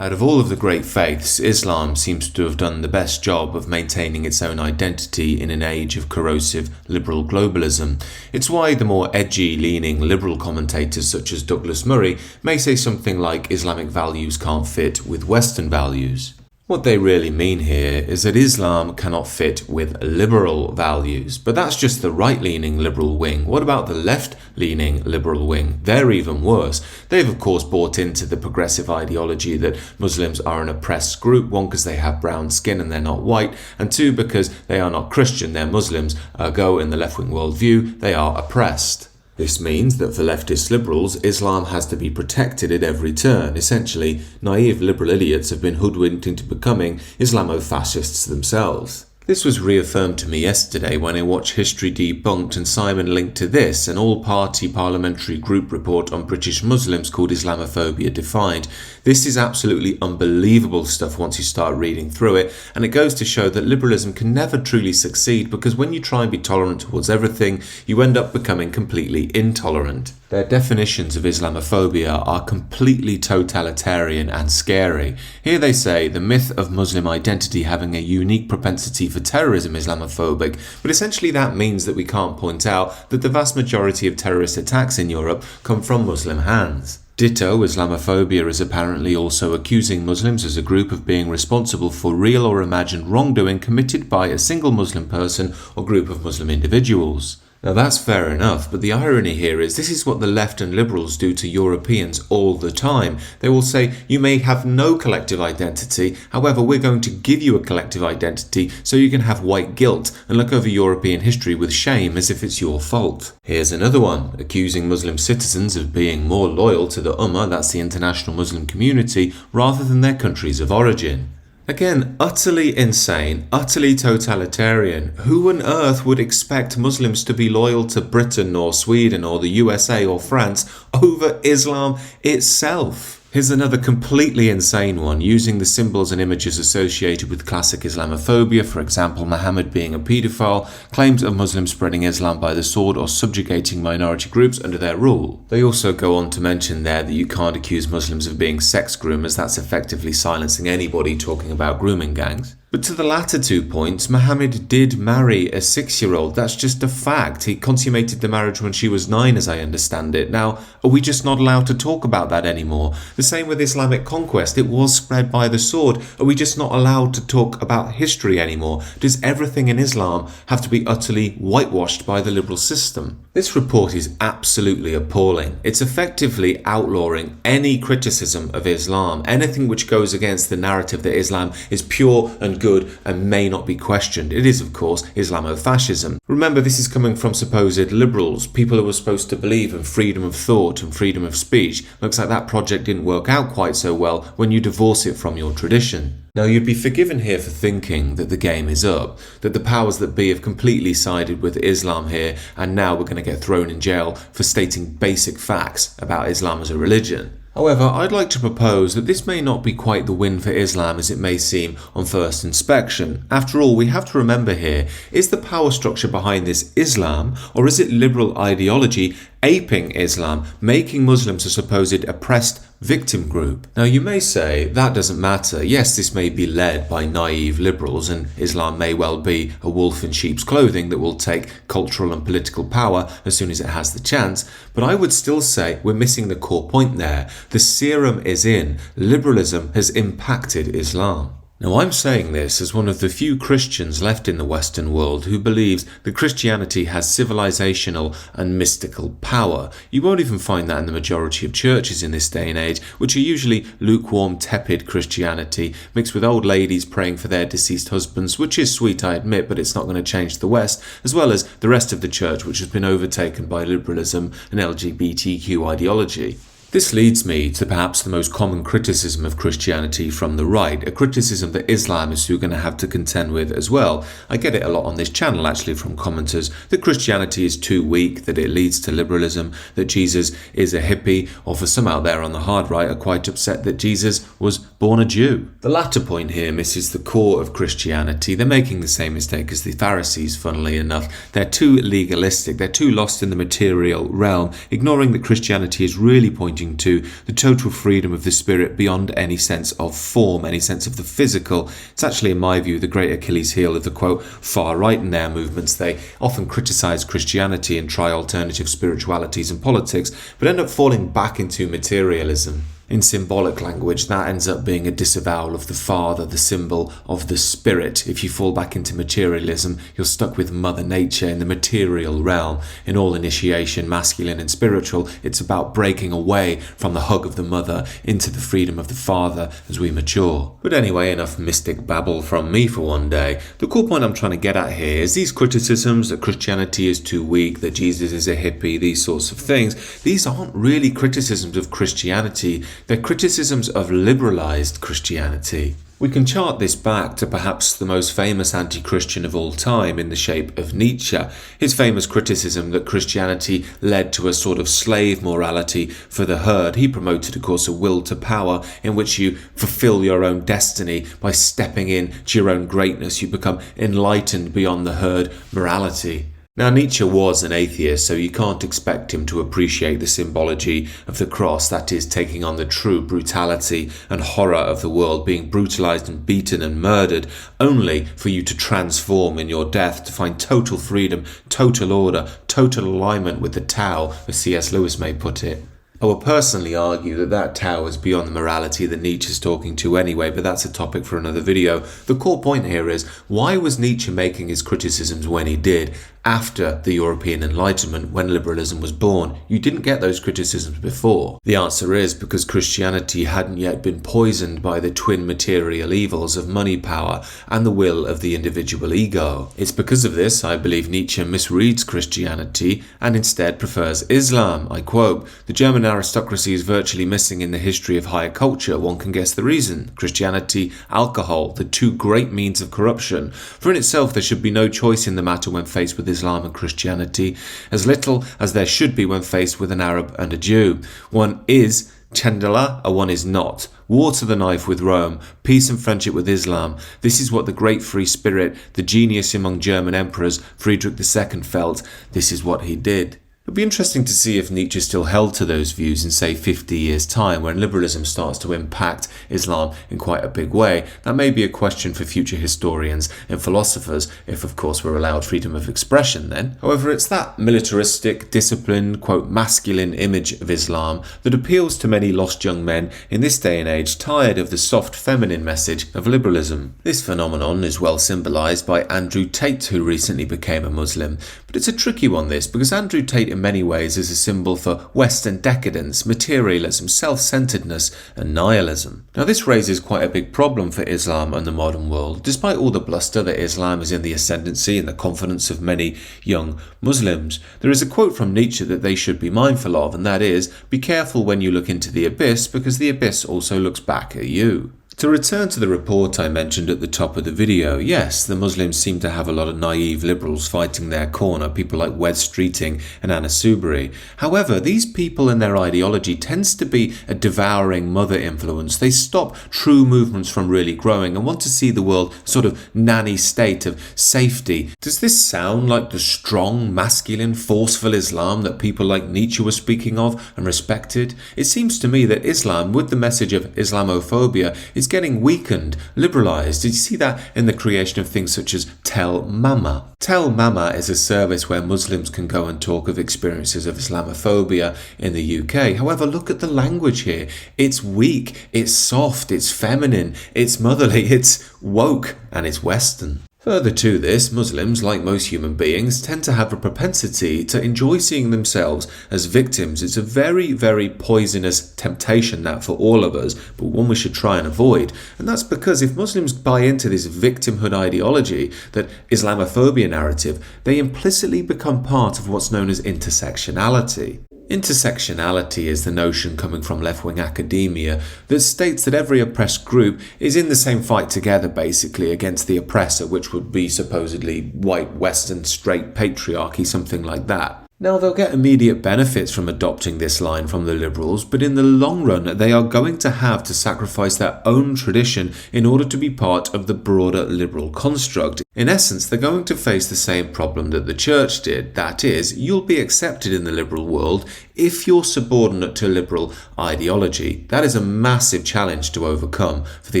Out of all of the great faiths, Islam seems to have done the best job of maintaining its own identity in an age of corrosive liberal globalism. It's why the more edgy-leaning liberal commentators such as Douglas Murray may say something like Islamic values can't fit with Western values. What they really mean here is that Islam cannot fit with liberal values, but that's just the right-leaning liberal wing. What about the left-leaning liberal wing? They're even worse. They've of course bought into the progressive ideology that Muslims are an oppressed group, one because they have brown skin and they're not white, and two because they are not Christian, they're Muslims, ergo in the left-wing worldview, they are oppressed. This means that for leftist liberals, Islam has to be protected at every turn. Essentially, naive liberal idiots have been hoodwinked into becoming Islamofascists themselves. This was reaffirmed to me yesterday when I watched History Debunked and Simon linked to this, an all-party parliamentary group report on British Muslims called Islamophobia Debunked. This is absolutely unbelievable stuff once you start reading through it, and it goes to show that liberalism can never truly succeed because when you try and be tolerant towards everything, you end up becoming completely intolerant. Their definitions of Islamophobia are completely totalitarian and scary. Here they say the myth of Muslim identity having a unique propensity for terrorism is Islamophobic, but essentially that means that we can't point out that the vast majority of terrorist attacks in Europe come from Muslim hands. Ditto, Islamophobia is apparently also accusing Muslims as a group of being responsible for real or imagined wrongdoing committed by a single Muslim person or group of Muslim individuals. Now that's fair enough, but the irony here is this is what the left and liberals do to Europeans all the time. They will say, you may have no collective identity, however we're going to give you a collective identity so you can have white guilt and look over European history with shame as if it's your fault. Here's another one, accusing Muslim citizens of being more loyal to the Ummah, that's the international Muslim community, rather than their countries of origin. Again, utterly insane, utterly totalitarian. Who on earth would expect Muslims to be loyal to Britain or Sweden or the USA or France over Islam itself? Here's another completely insane one, using the symbols and images associated with classic Islamophobia, for example, Muhammad being a paedophile, claims of Muslims spreading Islam by the sword or subjugating minority groups under their rule. They also go on to mention there that you can't accuse Muslims of being sex groomers, that's effectively silencing anybody talking about grooming gangs. But to the latter 2 points, Muhammad did marry a 6-year-old. That's just a fact. He consummated the marriage when she was 9, as I understand it. Now, are we just not allowed to talk about that anymore? The same with Islamic conquest. It was spread by the sword. Are we just not allowed to talk about history anymore? Does everything in Islam have to be utterly whitewashed by the liberal system? This report is absolutely appalling. It's effectively outlawing any criticism of Islam, anything which goes against the narrative that Islam is pure and good and may not be questioned. It is, of course, Islamofascism. Remember, this is coming from supposed liberals, people who were supposed to believe in freedom of thought and freedom of speech. Looks like that project didn't work out quite so well when you divorce it from your tradition. Now, you'd be forgiven here for thinking that the game is up, that the powers that be have completely sided with Islam here, and now we're going to get thrown in jail for stating basic facts about Islam as a religion. However, I'd like to propose that this may not be quite the win for Islam as it may seem on first inspection. After all, we have to remember here, is the power structure behind this Islam, or is it liberal ideology aping Islam, making Muslims a supposed oppressed victim group? Now you may say that doesn't matter. Yes, this may be led by naive liberals and Islam may well be a wolf in sheep's clothing that will take cultural and political power as soon as it has the chance, but I would still say we're missing the core point there. The serum is in. Liberalism has impacted Islam. Now, I'm saying this as one of the few Christians left in the Western world who believes that Christianity has civilizational and mystical power. You won't even find that in the majority of churches in this day and age, which are usually lukewarm, tepid Christianity, mixed with old ladies praying for their deceased husbands, which is sweet, I admit, but it's not going to change the West, as well as the rest of the church, which has been overtaken by liberalism and LGBTQ ideology. This leads me to perhaps the most common criticism of Christianity from the right, a criticism that Islamists are going to have to contend with as well. I get it a lot on this channel actually from commenters, that Christianity is too weak, that it leads to liberalism, that Jesus is a hippie, or for some out there on the hard right are quite upset that Jesus was born a Jew. The latter point here misses the core of Christianity. They're making the same mistake as the Pharisees, funnily enough. They're too legalistic, they're too lost in the material realm, ignoring that Christianity is really pointing pointing to the total freedom of the spirit beyond any sense of form, any sense of the physical. It's actually, in my view, the great Achilles heel of the, quote, far-right in their movements. They often criticize Christianity and try alternative spiritualities and politics, but end up falling back into materialism. In symbolic language, that ends up being a disavowal of the Father, the symbol of the Spirit. If you fall back into materialism, you're stuck with Mother Nature in the material realm. In all initiation, masculine and spiritual, it's about breaking away from the hug of the mother into the freedom of the Father as we mature. But anyway, enough mystic babble from me for one day. The core point I'm trying to get at here is these criticisms that Christianity is too weak, that Jesus is a hippie, these sorts of things, these aren't really criticisms of Christianity. They're criticisms of liberalized Christianity. We can chart this back to perhaps the most famous anti-Christian of all time in the shape of Nicha. His famous criticism that Christianity led to a sort of slave morality for the herd. He promoted, of course, a will to power in which you fulfill your own destiny by stepping in to your own greatness. You become enlightened beyond the herd morality. Now, Nietzsche was an atheist, so you can't expect him to appreciate the symbology of the cross, that is, taking on the true brutality and horror of the world, being brutalized and beaten and murdered, only for you to transform in your death, to find total freedom, total order, total alignment with the Tao, as C.S. Lewis may put it. I will personally argue that that Tao is beyond the morality that Nietzsche is talking to anyway, but that's a topic for another video. The core point here is, why was Nietzsche making his criticisms when he did, after the European Enlightenment, when liberalism was born? You didn't get those criticisms before. The answer is because Christianity hadn't yet been poisoned by the twin material evils of money power and the will of the individual ego. It's because of this, I believe, Nietzsche misreads Christianity and instead prefers Islam. I quote, "The German aristocracy is virtually missing in the history of higher culture. One can guess the reason. Christianity, alcohol, the two great means of corruption. For in itself there should be no choice in the matter when faced with Islam and Christianity, as little as there should be when faced with an Arab and a Jew. One is Chandala, or one is not. War to the knife with Rome, peace and friendship with Islam. This is what the great free spirit, the genius among German emperors, Friedrich II, felt. This is what he did." It'd be interesting to see if Nietzsche still held to those views in, say, 50 years' time, when liberalism starts to impact Islam in quite a big way. That may be a question for future historians and philosophers, if of course we're allowed freedom of expression then. However, it's that militaristic, disciplined, quote, masculine image of Islam that appeals to many lost young men in this day and age tired of the soft feminine message of liberalism. This phenomenon is well symbolised by Andrew Tate, who recently became a Muslim. But it's a tricky one, this, because Andrew Tate in many ways is a symbol for Western decadence, materialism, self-centeredness and nihilism. Now this raises quite a big problem for Islam and the modern world. Despite all the bluster that Islam is in the ascendency and the confidence of many young Muslims, there is a quote from Nietzsche that they should be mindful of, and that is, "Be careful when you look into the abyss, because the abyss also looks back at you." To return to the report I mentioned at the top of the video, yes, the Muslims seem to have a lot of naive liberals fighting their corner, people like Wes Streeting and Anna Soubry. However, these people and their ideology tends to be a devouring mother influence. They stop true movements from really growing and want to see the world sort of nanny state of safety. Does this sound like the strong, masculine, forceful Islam that people like Nietzsche were speaking of and respected? It seems to me that Islam, with the message of Islamophobia, is getting weakened, liberalized. Did you see that in the creation of things such as Tell Mama? Tell Mama is a service where Muslims can go and talk of experiences of Islamophobia in the UK. However, look at the language here. It's weak, it's soft, it's feminine, it's motherly, it's woke, and it's Western. Further to this, Muslims, like most human beings, tend to have a propensity to enjoy seeing themselves as victims. It's a very, very poisonous temptation, that, for all of us, but one we should try and avoid. And that's because if Muslims buy into this victimhood ideology, that Islamophobia narrative, they implicitly become part of what's known as intersectionality. Intersectionality is the notion coming from left-wing academia that states that every oppressed group is in the same fight together, basically, against the oppressor, which would be supposedly white, Western, straight patriarchy, something like that. Now, they'll get immediate benefits from adopting this line from the liberals, but in the long run, they are going to have to sacrifice their own tradition in order to be part of the broader liberal construct. In essence, they're going to face the same problem that the church did. That is, you'll be accepted in the liberal world if you're subordinate to liberal ideology. That is a massive challenge to overcome for the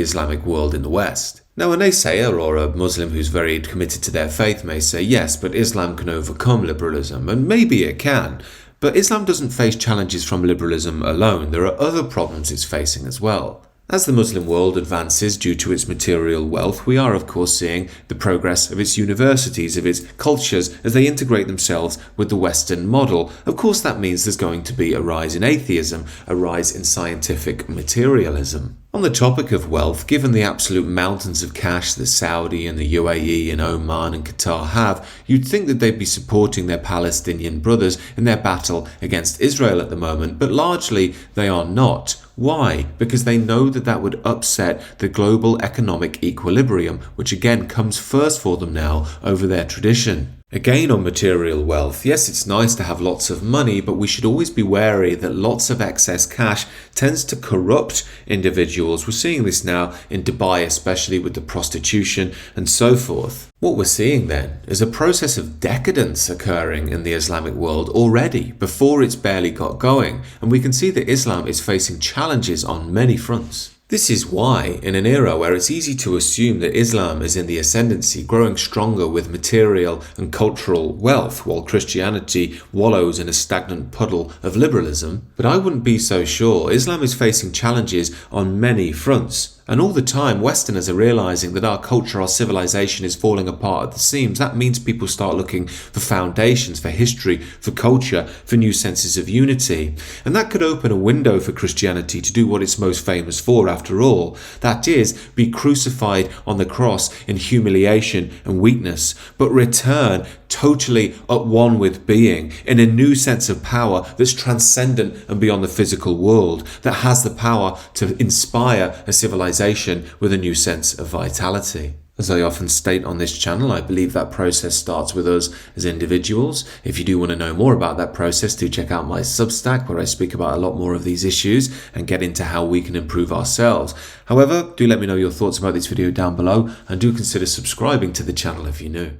Islamic world in the West. Now, a naysayer or a Muslim who's very committed to their faith may say, yes, but Islam can overcome liberalism, and maybe it can. But Islam doesn't face challenges from liberalism alone. There are other problems it's facing as well. As the Muslim world advances due to its material wealth, we are of course seeing the progress of its universities, of its cultures, as they integrate themselves with the Western model. Of course that means there's going to be a rise in atheism, a rise in scientific materialism. On the topic of wealth, given the absolute mountains of cash that Saudi and the UAE and Oman and Qatar have, you'd think that they'd be supporting their Palestinian brothers in their battle against Israel at the moment, but largely they are not. Why? Because they know that that would upset the global economic equilibrium, which again comes first for them now over their tradition. Again, on material wealth, yes, it's nice to have lots of money, but we should always be wary that lots of excess cash tends to corrupt individuals. We're seeing this now in Dubai, especially with the prostitution and so forth. What we're seeing then is a process of decadence occurring in the Islamic world already, before it's barely got going, and we can see that Islam is facing challenges on many fronts. This is why, in an era where it's easy to assume that Islam is in the ascendency, growing stronger with material and cultural wealth, while Christianity wallows in a stagnant puddle of liberalism, but I wouldn't be so sure. Islam is facing challenges on many fronts. And all the time, Westerners are realizing that our culture, our civilization is falling apart at the seams. That means people start looking for foundations, for history, for culture, for new senses of unity. And that could open a window for Christianity to do what it's most famous for, after all. That is, be crucified on the cross in humiliation and weakness, but return totally at one with being, in a new sense of power that's transcendent and beyond the physical world, that has the power to inspire a civilization with a new sense of vitality. As I often state on this channel, I believe that process starts with us as individuals. If you do want to know more about that process, do check out my Substack, where I speak about a lot more of these issues and get into how we can improve ourselves. However, do let me know your thoughts about this video down below, and do consider subscribing to the channel if you're new.